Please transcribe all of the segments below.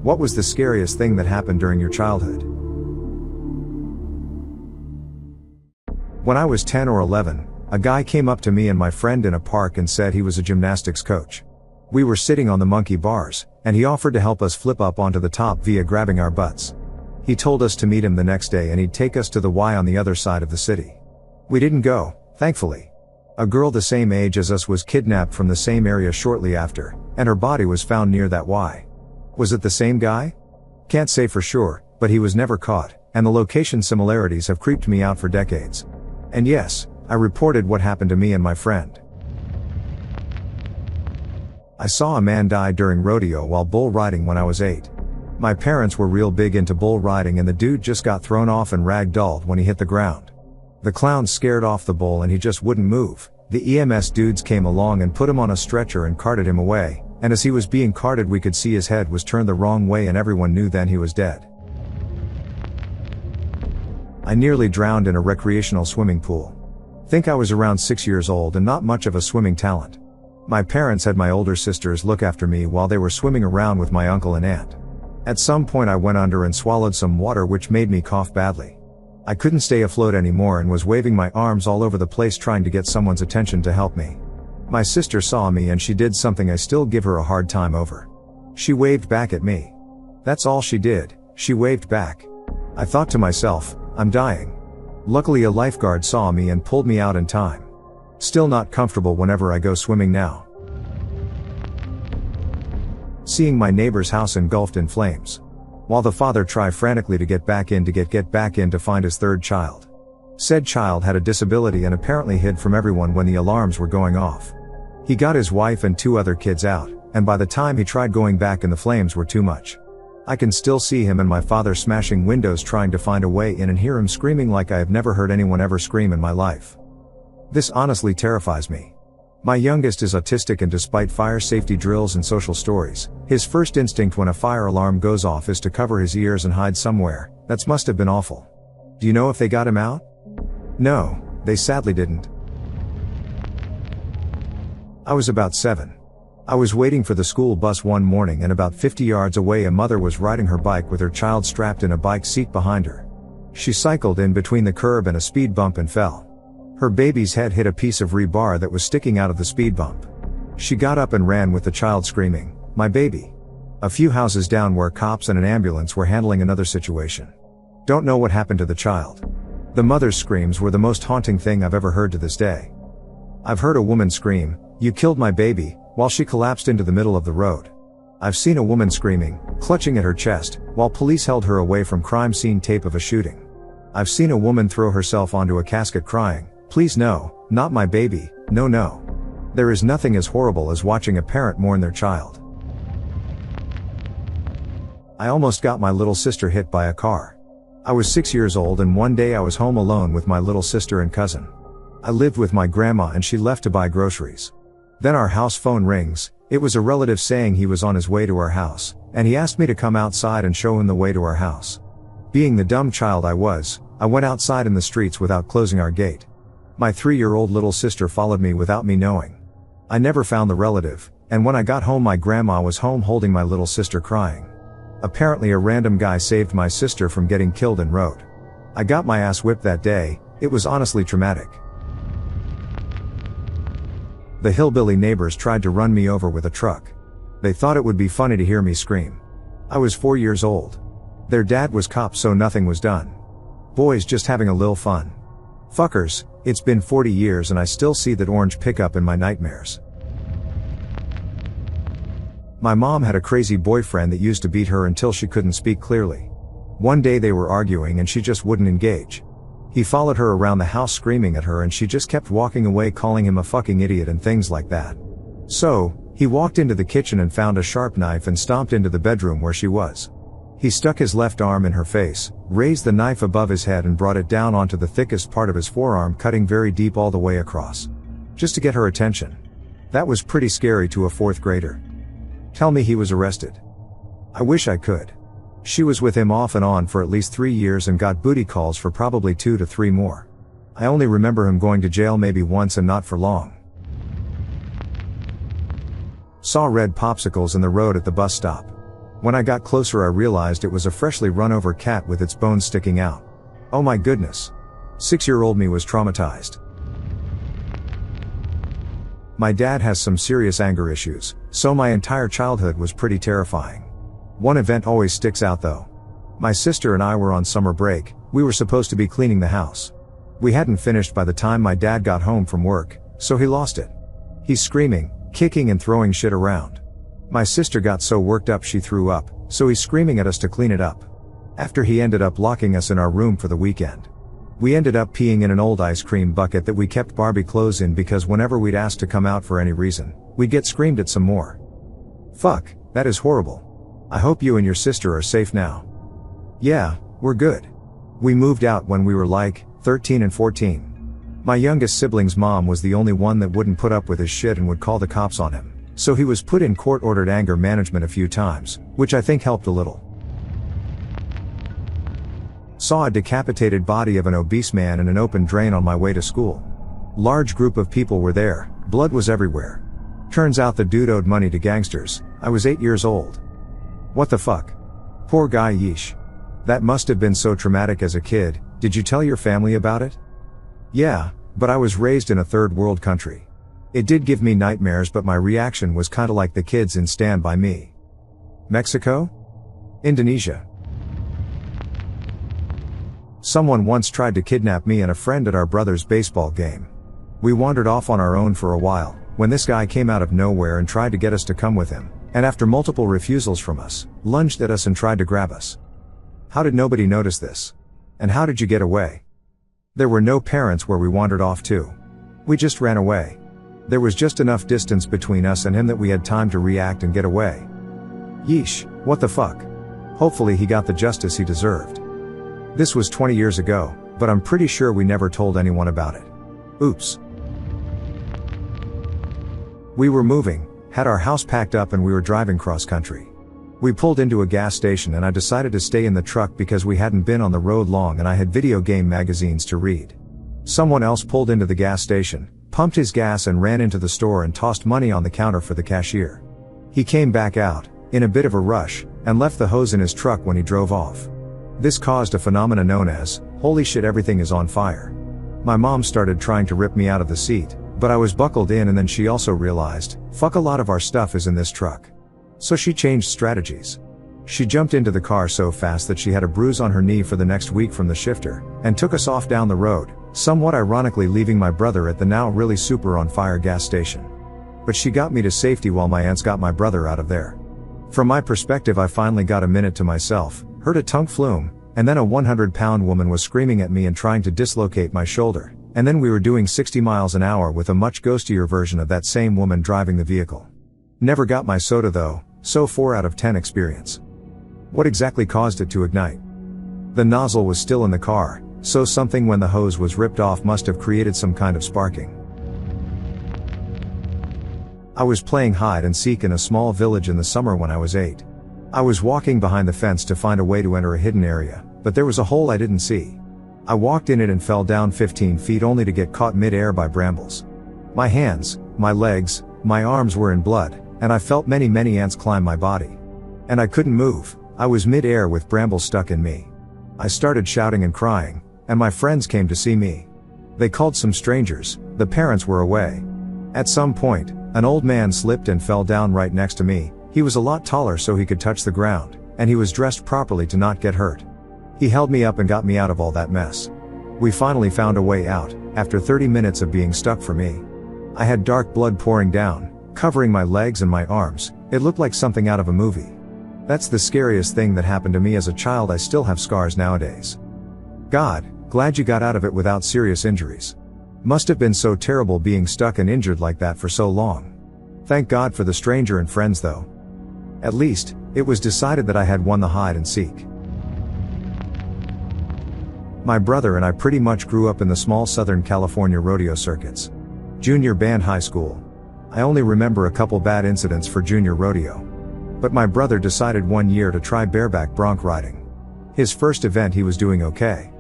What was the scariest thing that happened during your childhood? When I was 10 or 11, a guy came up to me and my friend in a park and said he was a gymnastics coach. We were sitting on the monkey bars, and he offered to help us flip up onto the top via grabbing our butts. He told us to meet him the next day and he'd take us to the Y on the other side of the city. We didn't go, thankfully. A girl the same age as us was kidnapped from the same area shortly after, and her body was found near that Y. Was it the same guy? Can't say for sure, but he was never caught, and the location similarities have creeped me out for decades. And yes, I reported what happened to me and my friend. I saw a man die during rodeo while bull riding when I was 8. My parents were real big into bull riding and the dude just got thrown off and ragdolled when he hit the ground. The clown scared off the bull and he just wouldn't move. The EMS dudes came along and put him on a stretcher and carted him away, and as he was being carted we could see his head was turned the wrong way and everyone knew then he was dead. I nearly drowned in a recreational swimming pool. Think I was around 6 years old and not much of a swimming talent. My parents had my older sisters look after me while they were swimming around with my uncle and aunt. At some point I went under and swallowed some water which made me cough badly. I couldn't stay afloat anymore and was waving my arms all over the place trying to get someone's attention to help me. My sister saw me and she did something I still give her a hard time over. She waved back at me. That's all she did, she waved back. I thought to myself, I'm dying. Luckily a lifeguard saw me and pulled me out in time. Still not comfortable whenever I go swimming now. Seeing my neighbor's house engulfed in flames, while the father tried frantically to get back in to find his third child. Said child had a disability and apparently hid from everyone when the alarms were going off. He got his wife and 2 other kids out, and by the time he tried going back in the flames were too much. I can still see him and my father smashing windows trying to find a way in and hear him screaming like I have never heard anyone ever scream in my life. This honestly terrifies me. My youngest is autistic and despite fire safety drills and social stories, his first instinct when a fire alarm goes off is to cover his ears and hide somewhere. That must have been awful. Do you know if they got him out? No, they sadly didn't. I was about 7. I was waiting for the school bus one morning and about 50 yards away a mother was riding her bike with her child strapped in a bike seat behind her. She cycled in between the curb and a speed bump and fell. Her baby's head hit a piece of rebar that was sticking out of the speed bump. She got up and ran with the child screaming, "My baby." A few houses down where cops and an ambulance were handling another situation. Don't know what happened to the child. The mother's screams were the most haunting thing I've ever heard to this day. I've heard a woman scream, "You killed my baby," while she collapsed into the middle of the road. I've seen a woman screaming, clutching at her chest, while police held her away from crime scene tape of a shooting. I've seen a woman throw herself onto a casket crying, "Please no, not my baby, no no." There is nothing as horrible as watching a parent mourn their child. I almost got my little sister hit by a car. I was 6 years old and one day I was home alone with my little sister and cousin. I lived with my grandma and she left to buy groceries. Then our house phone rings. It was a relative saying he was on his way to our house, and he asked me to come outside and show him the way to our house. Being the dumb child I was, I went outside in the streets without closing our gate. My 3-year-old little sister followed me without me knowing. I never found the relative, and when I got home my grandma was home holding my little sister crying. Apparently a random guy saved my sister from getting killed en route. I got my ass whipped that day. It was honestly traumatic. The hillbilly neighbors tried to run me over with a truck. They thought it would be funny to hear me scream. I was 4 years old. Their dad was cop so nothing was done. Boys just having a lil fun. Fuckers, it's been 40 years and I still see that orange pickup in my nightmares. My mom had a crazy boyfriend that used to beat her until she couldn't speak clearly. One day they were arguing and she just wouldn't engage. He followed her around the house screaming at her and she just kept walking away calling him a fucking idiot and things like that. So, he walked into the kitchen and found a sharp knife and stomped into the bedroom where she was. He stuck his left arm in her face, raised the knife above his head and brought it down onto the thickest part of his forearm, cutting very deep all the way across. Just to get her attention. That was pretty scary to a 4th grader. Tell me he was arrested. I wish I could. She was with him off and on for at least 3 years and got booty calls for probably 2 to 3 more. I only remember him going to jail maybe once and not for long. Saw red popsicles in the road at the bus stop. When I got closer I realized it was a freshly run over cat with its bones sticking out. Oh my goodness. 6-year-old me was traumatized. My dad has some serious anger issues, so my entire childhood was pretty terrifying. One event always sticks out though. My sister and I were on summer break. We were supposed to be cleaning the house. We hadn't finished by the time my dad got home from work, so he lost it. He's screaming, kicking and throwing shit around. My sister got so worked up she threw up, so he's screaming at us to clean it up. After he ended up locking us in our room for the weekend. We ended up peeing in an old ice cream bucket that we kept Barbie clothes in because whenever we'd ask to come out for any reason, we'd get screamed at some more. Fuck, that is horrible. I hope you and your sister are safe now. Yeah, we're good. We moved out when we were like 13 and 14. My youngest sibling's mom was the only one that wouldn't put up with his shit and would call the cops on him, so he was put in court-ordered anger management a few times, which I think helped a little. Saw a decapitated body of an obese man in an open drain on my way to school. Large group of people were there, blood was everywhere. Turns out the dude owed money to gangsters. I was 8 years old. What the fuck? Poor guy, yeesh. That must have been so traumatic as a kid. Did you tell your family about it? Yeah, but I was raised in a third world country. It did give me nightmares, but my reaction was kinda like the kids in Stand By Me. Mexico? Indonesia. Someone once tried to kidnap me and a friend at our brother's baseball game. We wandered off on our own for a while, when this guy came out of nowhere and tried to get us to come with him, and after multiple refusals from us, lunged at us and tried to grab us. How did nobody notice this? And how did you get away? There were no parents where we wandered off to. We just ran away. There was just enough distance between us and him that we had time to react and get away. Yeesh, what the fuck? Hopefully he got the justice he deserved. This was 20 years ago, but I'm pretty sure we never told anyone about it. Oops. We were moving, had our house packed up and we were driving cross country. We pulled into a gas station and I decided to stay in the truck because we hadn't been on the road long and I had video game magazines to read. Someone else pulled into the gas station, pumped his gas and ran into the store and tossed money on the counter for the cashier. He came back out, in a bit of a rush, and left the hose in his truck when he drove off. This caused a phenomena known as, holy shit, everything is on fire. My mom started trying to rip me out of the seat, but I was buckled in and then she also realized, fuck, a lot of our stuff is in this truck. So she changed strategies. She jumped into the car so fast that she had a bruise on her knee for the next week from the shifter, and took us off down the road, somewhat ironically leaving my brother at the now really super on fire gas station. But she got me to safety while my aunts got my brother out of there. From my perspective, I finally got a minute to myself, heard a tunk flume, and then a 100-pound woman was screaming at me and trying to dislocate my shoulder, and then we were doing 60 miles an hour with a much ghostier version of that same woman driving the vehicle. Never got my soda though, so 4 out of 10 experience. What exactly caused it to ignite? The nozzle was still in the car, so something when the hose was ripped off must have created some kind of sparking. I was playing hide and seek in a small village in the summer when I was 8. I was walking behind the fence to find a way to enter a hidden area, but there was a hole I didn't see. I walked in it and fell down 15 feet only to get caught mid-air by brambles. My hands, my legs, my arms were in blood, and I felt many ants climb my body. And I couldn't move, I was mid-air with brambles stuck in me. I started shouting and crying, and my friends came to see me. They called some strangers, the parents were away. At some point, an old man slipped and fell down right next to me. He was a lot taller so he could touch the ground, and he was dressed properly to not get hurt. He held me up and got me out of all that mess. We finally found a way out, after 30 minutes of being stuck for me. I had dark blood pouring down, covering my legs and my arms. It looked like something out of a movie. That's the scariest thing that happened to me as a child. I still have scars nowadays. God, glad you got out of it without serious injuries. Must have been so terrible being stuck and injured like that for so long. Thank God for the stranger and friends though. At least, it was decided that I had won the hide and seek. My brother and I pretty much grew up in the small Southern California rodeo circuits. Junior band high school. I only remember a couple bad incidents for junior rodeo. But my brother decided one year to try bareback bronc riding. His first event he was doing okay.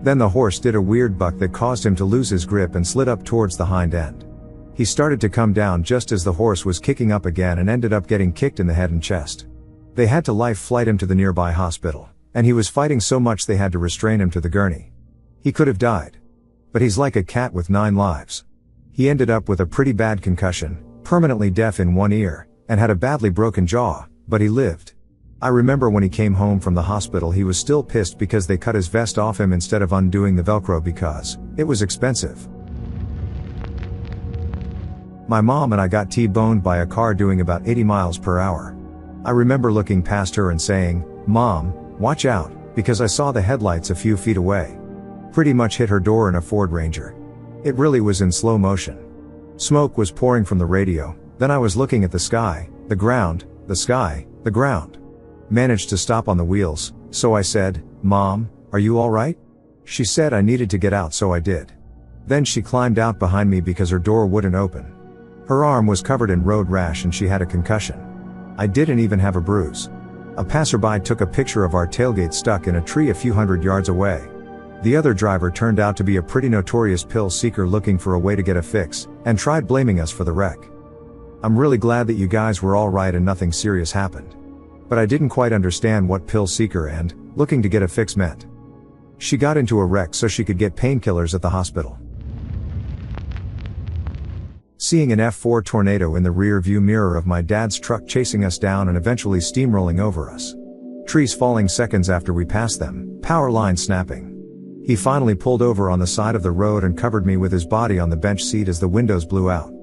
Then the horse did a weird buck that caused him to lose his grip and slid up towards the hind end. He started to come down just as the horse was kicking up again and ended up getting kicked in the head and chest. They had to life flight him to the nearby hospital, and he was fighting so much they had to restrain him to the gurney. He could have died. But he's like a cat with 9 lives. He ended up with a pretty bad concussion, permanently deaf in one ear, and had a badly broken jaw, but he lived. I remember when he came home from the hospital he was still pissed because they cut his vest off him instead of undoing the Velcro because it was expensive. My mom and I got T-boned by a car doing about 80 miles per hour. I remember looking past her and saying, "Mom, watch out," because I saw the headlights a few feet away. Pretty much hit her door in a Ford Ranger. It really was in slow motion. Smoke was pouring from the radio, then I was looking at the sky, the ground, the sky, the ground. Managed to stop on the wheels, so I said, "Mom, are you alright?" She said I needed to get out, so I did. Then she climbed out behind me because her door wouldn't open. Her arm was covered in road rash and she had a concussion. I didn't even have a bruise. A passerby took a picture of our tailgate stuck in a tree a few hundred yards away. The other driver turned out to be a pretty notorious pill seeker looking for a way to get a fix, and tried blaming us for the wreck. I'm really glad that you guys were all right and nothing serious happened. But I didn't quite understand what pill seeker and looking to get a fix meant. She got into a wreck so she could get painkillers at the hospital. Seeing an F4 tornado in the rear view mirror of my dad's truck chasing us down and eventually steamrolling over us. Trees falling seconds after we passed them, power lines snapping. He finally pulled over on the side of the road and covered me with his body on the bench seat as the windows blew out.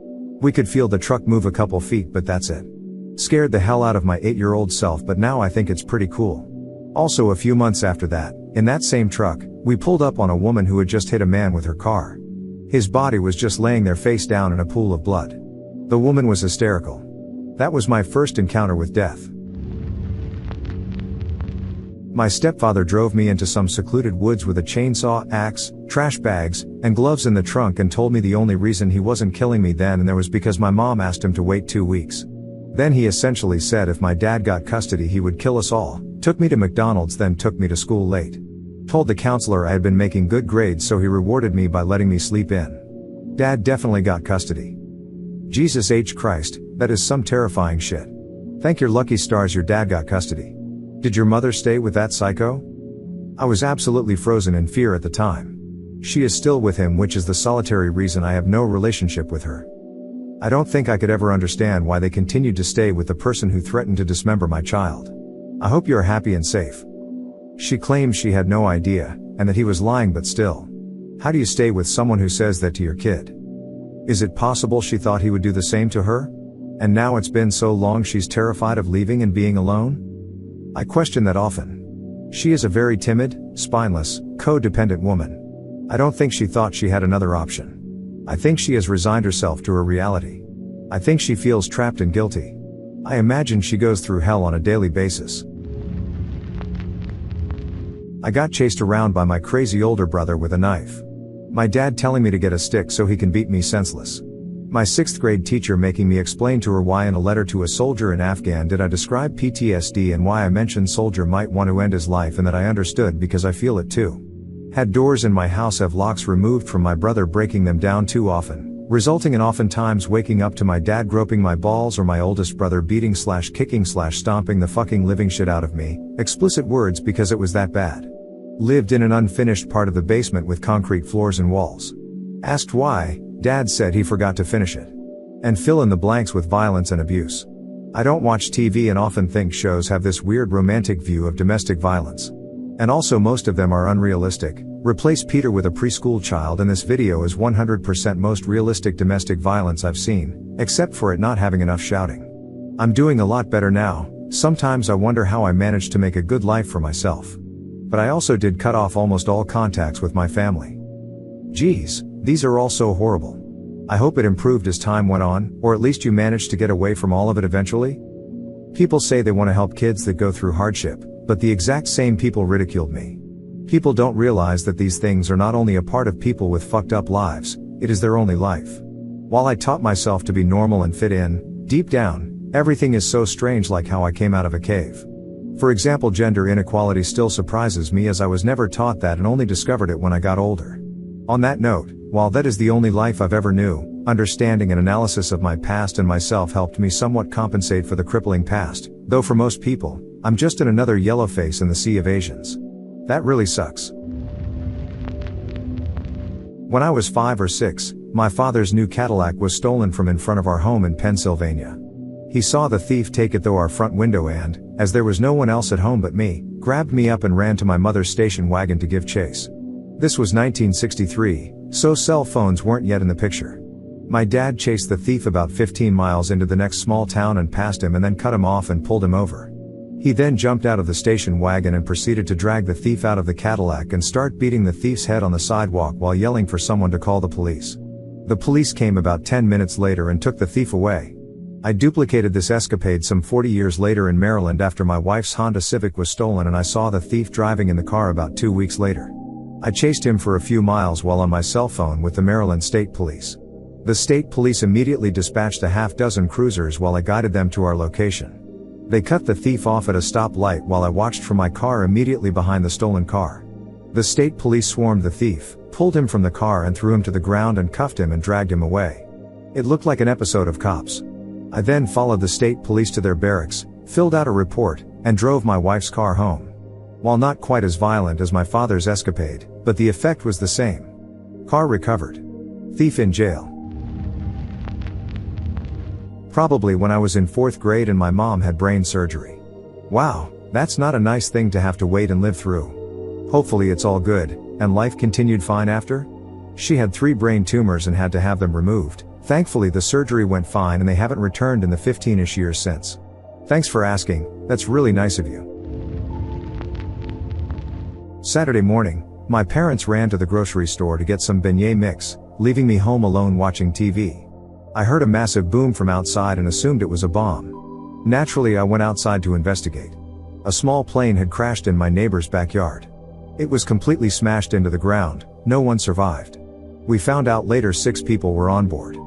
We could feel the truck move a couple feet, but that's it. Scared the hell out of my 8-year-old self, but now I think it's pretty cool. Also, a few months after that, in that same truck, we pulled up on a woman who had just hit a man with her car. His body was just laying there face down in a pool of blood. The woman was hysterical. That was my first encounter with death. My stepfather drove me into some secluded woods with a chainsaw, axe, trash bags, and gloves in the trunk and told me the only reason he wasn't killing me then and there was because my mom asked him to wait 2 weeks. Then he essentially said if my dad got custody he would kill us all, took me to McDonald's, then took me to school late. Told the counselor I had been making good grades, so he rewarded me by letting me sleep in. Dad definitely got custody. Jesus H. Christ, that is some terrifying shit. Thank your lucky stars your dad got custody. Did your mother stay with that psycho? I was absolutely frozen in fear at the time. She is still with him, which is the solitary reason I have no relationship with her. I don't think I could ever understand why they continued to stay with the person who threatened to dismember my child. I hope you are happy and safe. She claims she had no idea, and that he was lying, but still. How do you stay with someone who says that to your kid? Is it possible she thought he would do the same to her? And now it's been so long she's terrified of leaving and being alone? I question that often. She is a very timid, spineless, codependent woman. I don't think she thought she had another option. I think she has resigned herself to her reality. I think she feels trapped and guilty. I imagine she goes through hell on a daily basis. I got chased around by my crazy older brother with a knife. My dad telling me to get a stick so he can beat me senseless. My 6th grade teacher making me explain to her why in a letter to a soldier in Afghan did I describe PTSD and why I mentioned soldier might want to end his life and that I understood because I feel it too. Had doors in my house have locks removed from my brother breaking them down too often, resulting in oftentimes waking up to my dad groping my balls or my oldest brother beating/kicking/stomping the fucking living shit out of me, explicit words because it was that bad. Lived in an unfinished part of the basement with concrete floors and walls. Asked why, Dad said he forgot to finish it. And fill in the blanks with violence and abuse. I don't watch TV and often think shows have this weird romantic view of domestic violence. And also most of them are unrealistic. Replace Peter with a preschool child and this video is 100% most realistic domestic violence I've seen, except for it not having enough shouting. I'm doing a lot better now. Sometimes I wonder how I managed to make a good life for myself. But I also did cut off almost all contacts with my family. Geez, these are all so horrible. I hope it improved as time went on, or at least you managed to get away from all of it eventually. People say they want to help kids that go through hardship, but the exact same people ridiculed me. People don't realize that these things are not only a part of people with fucked up lives, it is their only life. While I taught myself to be normal and fit in, deep down, everything is so strange, like how I came out of a cave. For example, gender inequality still surprises me as I was never taught that and only discovered it when I got older. On that note, while that is the only life I've ever knew, understanding and analysis of my past and myself helped me somewhat compensate for the crippling past, Though for most people, I'm just another yellow face in the sea of Asians. That really sucks. When I was 5 or 6, my father's new Cadillac was stolen from in front of our home in Pennsylvania. He saw the thief take it through our front window and, as there was no one else at home but me, grabbed me up and ran to my mother's station wagon to give chase. This was 1963, so cell phones weren't yet in the picture. My dad chased the thief about 15 miles into the next small town and passed him and then cut him off and pulled him over. He then jumped out of the station wagon and proceeded to drag the thief out of the Cadillac and start beating the thief's head on the sidewalk while yelling for someone to call the police. The police came about 10 minutes later and took the thief away. I duplicated this escapade some 40 years later in Maryland after my wife's Honda Civic was stolen and I saw the thief driving in the car about 2 weeks later. I chased him for a few miles while on my cell phone with the Maryland State Police. The state police immediately dispatched a half-dozen cruisers while I guided them to our location. They cut the thief off at a stoplight while I watched from my car immediately behind the stolen car. The state police swarmed the thief, pulled him from the car and threw him to the ground and cuffed him and dragged him away. It looked like an episode of Cops. I then followed the state police to their barracks, filled out a report, and drove my wife's car home. While not quite as violent as my father's escapade, but the effect was the same. Car recovered. Thief in jail. Probably when I was in 4th grade and my mom had brain surgery. Wow, that's not a nice thing to have to wait and live through. Hopefully it's all good, and life continued fine after? She had 3 brain tumors and had to have them removed. Thankfully the surgery went fine and they haven't returned in the 15-ish years since. Thanks for asking, that's really nice of you. Saturday morning, my parents ran to the grocery store to get some beignet mix, leaving me home alone watching TV. I heard a massive boom from outside and assumed it was a bomb. Naturally I went outside to investigate. A small plane had crashed in my neighbor's backyard. It was completely smashed into the ground, no one survived. We found out later 6 people were on board.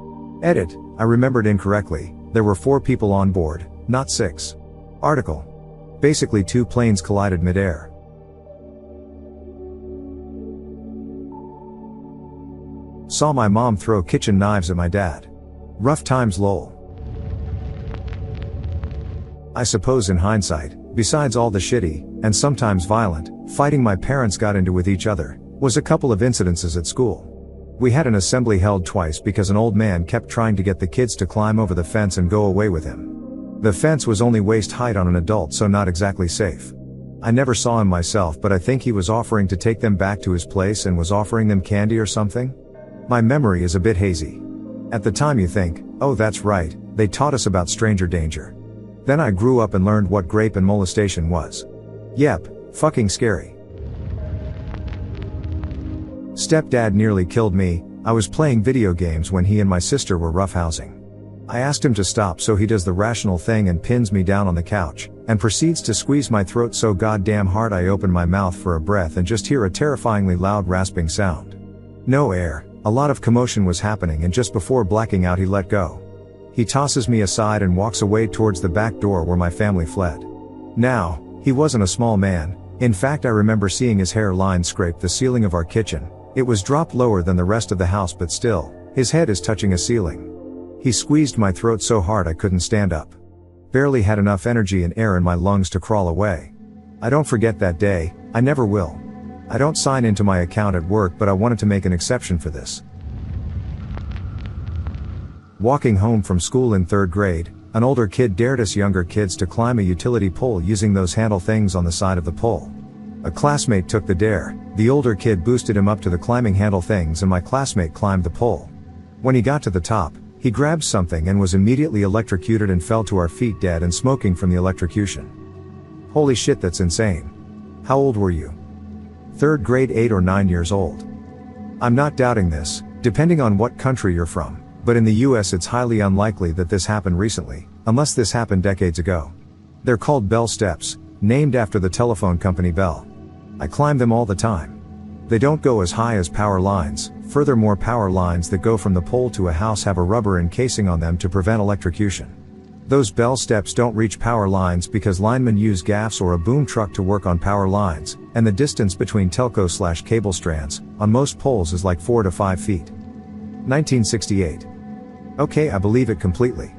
Edit, I remembered incorrectly, there were 4 people on board, not 6. Article. Basically 2 planes collided mid-air. Saw my mom throw kitchen knives at my dad. Rough times lol. I suppose in hindsight, besides all the shitty, and sometimes violent, fighting my parents got into with each other, was a couple of incidences at school. We had an assembly held twice because an old man kept trying to get the kids to climb over the fence and go away with him. The fence was only waist height on an adult, so not exactly safe. I never saw him myself, but I think he was offering to take them back to his place and was offering them candy or something. My memory is a bit hazy. At the time you think, oh that's right, they taught us about stranger danger. Then I grew up and learned what grape and molestation was. Yep, fucking scary. Stepdad nearly killed me. I was playing video games when he and my sister were roughhousing. I asked him to stop, so he does the rational thing and pins me down on the couch, and proceeds to squeeze my throat so goddamn hard I open my mouth for a breath and just hear a terrifyingly loud rasping sound. No air, a lot of commotion was happening, and just before blacking out he let go. He tosses me aside and walks away towards the back door where my family fled. Now, he wasn't a small man. In fact, I remember seeing his hairline scrape the ceiling of our kitchen. It was dropped lower than the rest of the house, but still, his head is touching a ceiling. He squeezed my throat so hard I couldn't stand up. Barely had enough energy and air in my lungs to crawl away. I don't forget that day, I never will. I don't sign into my account at work, but I wanted to make an exception for this. Walking home from school in 3rd grade, an older kid dared us younger kids to climb a utility pole using those handle things on the side of the pole. A classmate took the dare, the older kid boosted him up to the climbing handle things and my classmate climbed the pole. When he got to the top, he grabbed something and was immediately electrocuted and fell to our feet dead and smoking from the electrocution. Holy shit, that's insane. How old were you? 3rd grade, 8 or 9 years old. I'm not doubting this, depending on what country you're from, but in the US it's highly unlikely that this happened recently, unless this happened decades ago. They're called Bell steps, named after the telephone company Bell. I climb them all the time. They don't go as high as power lines. Furthermore, power lines that go from the pole to a house have a rubber encasing on them to prevent electrocution. Those Bell steps don't reach power lines because linemen use gaffs or a boom truck to work on power lines, and the distance between telco/cable strands, on most poles, is like 4 to 5 feet. 1968. Okay, I believe it completely.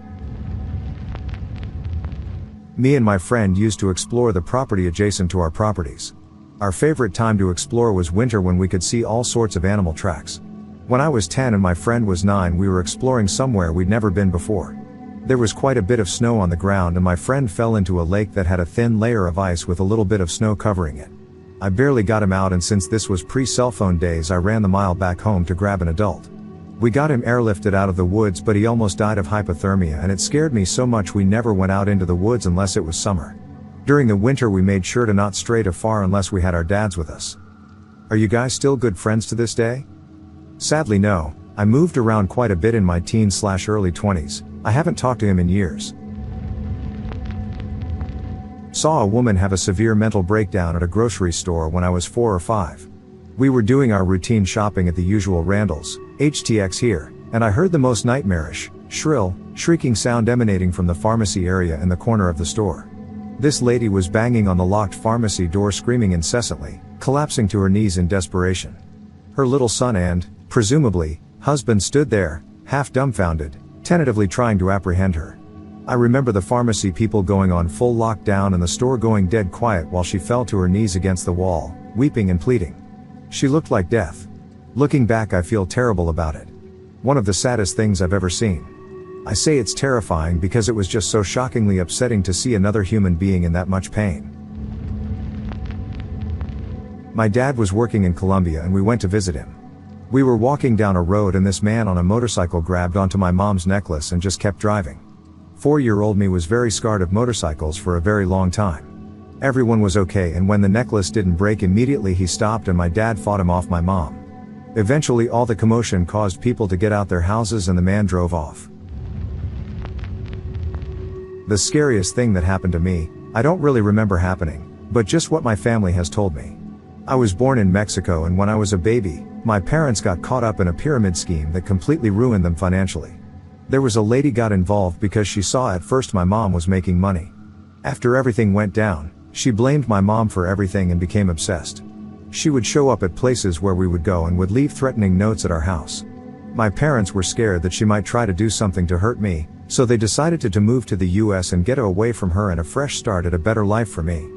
Me and my friend used to explore the property adjacent to our properties. Our favorite time to explore was winter when we could see all sorts of animal tracks. When I was 10 and my friend was 9, we were exploring somewhere we'd never been before. There was quite a bit of snow on the ground and my friend fell into a lake that had a thin layer of ice with a little bit of snow covering it. I barely got him out, and since this was pre-cell phone days, I ran the mile back home to grab an adult. We got him airlifted out of the woods, but he almost died of hypothermia, and it scared me so much we never went out into the woods unless it was summer. During the winter we made sure to not stray too far unless we had our dads with us. Are you guys still good friends to this day? Sadly no. I moved around quite a bit in my teens/early 20s. I haven't talked to him in years. Saw a woman have a severe mental breakdown at a grocery store when I was 4 or 5. We were doing our routine shopping at the usual Randall's, HTX here, and I heard the most nightmarish, shrill, shrieking sound emanating from the pharmacy area in the corner of the store. This lady was banging on the locked pharmacy door, screaming incessantly, collapsing to her knees in desperation. Her little son and, presumably, husband stood there, half dumbfounded, tentatively trying to apprehend her. I remember the pharmacy people going on full lockdown and the store going dead quiet while she fell to her knees against the wall, weeping and pleading. She looked like death. Looking back, I feel terrible about it. One of the saddest things I've ever seen. I say it's terrifying because it was just so shockingly upsetting to see another human being in that much pain. My dad was working in Colombia and we went to visit him. We were walking down a road and this man on a motorcycle grabbed onto my mom's necklace and just kept driving. 4-year-old me was very scared of motorcycles for a very long time. Everyone was okay, and when the necklace didn't break immediately he stopped and my dad fought him off my mom. Eventually all the commotion caused people to get out their houses and the man drove off. The scariest thing that happened to me, I don't really remember happening, but just what my family has told me. I was born in Mexico, and when I was a baby, my parents got caught up in a pyramid scheme that completely ruined them financially. There was a lady got involved because she saw at first my mom was making money. After everything went down, she blamed my mom for everything and became obsessed. She would show up at places where we would go and would leave threatening notes at our house. My parents were scared that she might try to do something to hurt me, so they decided to move to the US and get away from her and a fresh start at a better life for me.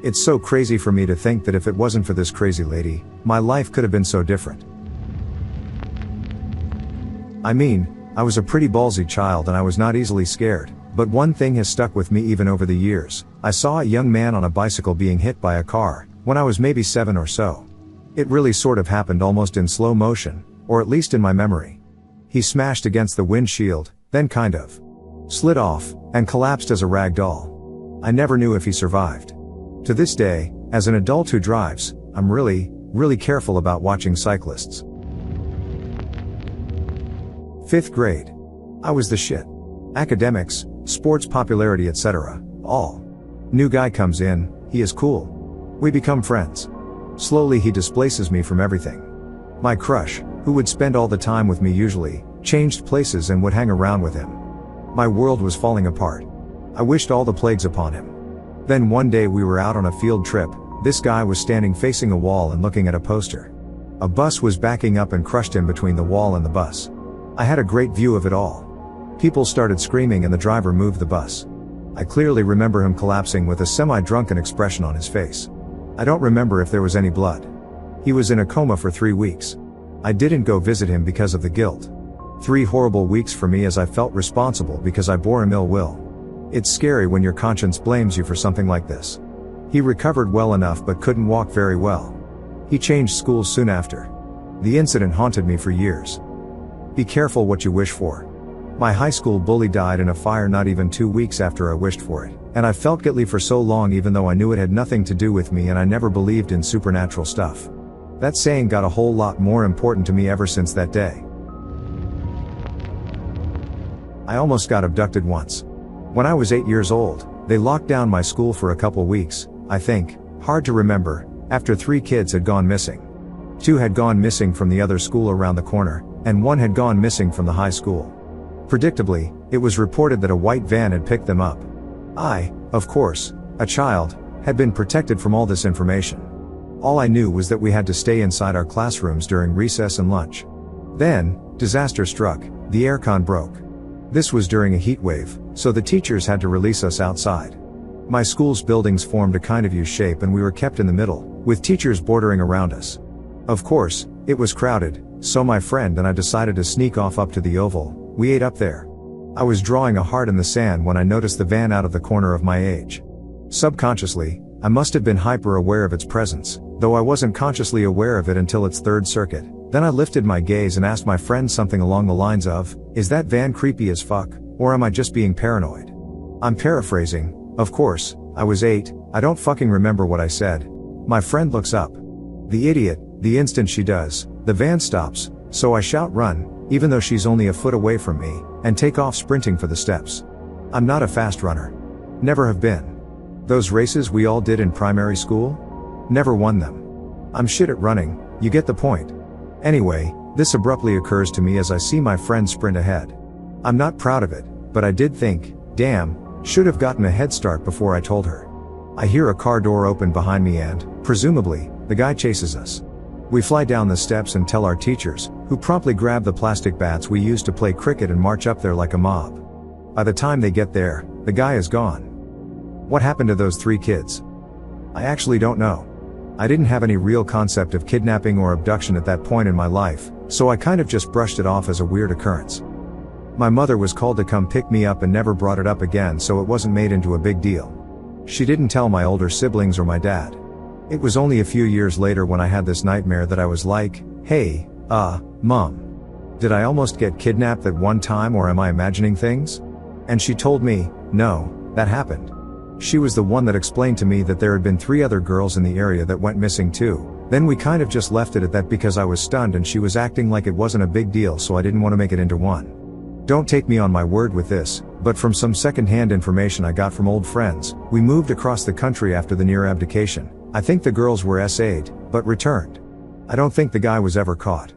It's so crazy for me to think that if it wasn't for this crazy lady, my life could have been so different. I mean, I was a pretty ballsy child and I was not easily scared, but one thing has stuck with me even over the years. I saw a young man on a bicycle being hit by a car, when I was maybe 7 or so. It really sort of happened almost in slow motion, or at least in my memory. He smashed against the windshield, then kind of slid off, and collapsed as a rag doll. I never knew if he survived. To this day, as an adult who drives, I'm really careful about watching cyclists. 5th grade. I was the shit. Academics, sports popularity, etc. all. New guy comes in, he is cool. We become friends. Slowly he displaces me from everything. My crush, who would spend all the time with me usually, changed places and would hang around with him. My world was falling apart. I wished all the plagues upon him. Then one day we were out on a field trip. This guy was standing facing a wall and looking at a poster. A bus was backing up and crushed him between the wall and the bus. I had a great view of it all. People started screaming and the driver moved the bus. I clearly remember him collapsing with a semi-drunken expression on his face. I don't remember if there was any blood. He was in a coma for 3 weeks. I didn't go visit him because of the guilt. 3 horrible weeks for me, as I felt responsible because I bore him ill will. It's scary when your conscience blames you for something like this. He recovered well enough but couldn't walk very well. He changed schools soon after. The incident haunted me for years. Be careful what you wish for. My high school bully died in a fire not even 2 weeks after I wished for it, and I felt guilty for so long even though I knew it had nothing to do with me and I never believed in supernatural stuff. That saying got a whole lot more important to me ever since that day. I almost got abducted once. When I was 8 years old, they locked down my school for a couple weeks, I think, hard to remember, after 3 kids had gone missing. 2 had gone missing from the other school around the corner, and 1 had gone missing from the high school. Predictably, it was reported that a white van had picked them up. I, of course, a child, had been protected from all this information. All I knew was that we had to stay inside our classrooms during recess and lunch. Then, disaster struck, the aircon broke. This was during a heat wave, so the teachers had to release us outside. My school's buildings formed a kind of U shape and we were kept in the middle, with teachers bordering around us. Of course, it was crowded, so my friend and I decided to sneak off up to the oval. We ate up there. I was drawing a heart in the sand when I noticed the van out of the corner of my age. Subconsciously, I must have been hyper aware of its presence, though I wasn't consciously aware of it until its third circuit. Then I lifted my gaze and asked my friend something along the lines of, "Is that van creepy as fuck, or am I just being paranoid?" I'm paraphrasing, of course, I was 8, I don't fucking remember what I said. My friend looks up. The idiot, the instant she does, the van stops, so I shout run, even though she's only a foot away from me, and take off sprinting for the steps. I'm not a fast runner. Never have been. Those races we all did in primary school? Never won them. I'm shit at running, you get the point. Anyway, this abruptly occurs to me as I see my friend sprint ahead. I'm not proud of it, but I did think, damn, should have gotten a head start before I told her. I hear a car door open behind me and, presumably, the guy chases us. We fly down the steps and tell our teachers, who promptly grab the plastic bats we used to play cricket and march up there like a mob. By the time they get there, the guy is gone. What happened to those 3 kids? I actually don't know. I didn't have any real concept of kidnapping or abduction at that point in my life, so I kind of just brushed it off as a weird occurrence. My mother was called to come pick me up and never brought it up again, so it wasn't made into a big deal. She didn't tell my older siblings or my dad. It was only a few years later when I had this nightmare that I was like, hey, Mom. Did I almost get kidnapped at one time or am I imagining things? And she told me, no, that happened. She was the one that explained to me that there had been 3 other girls in the area that went missing too. Then we kind of just left it at that because I was stunned and she was acting like it wasn't a big deal, so I didn't want to make it into one. Don't take me on my word with this, but from some second-hand information I got from old friends, we moved across the country after the near abdication. I think the girls were SA'd, but returned. I don't think the guy was ever caught.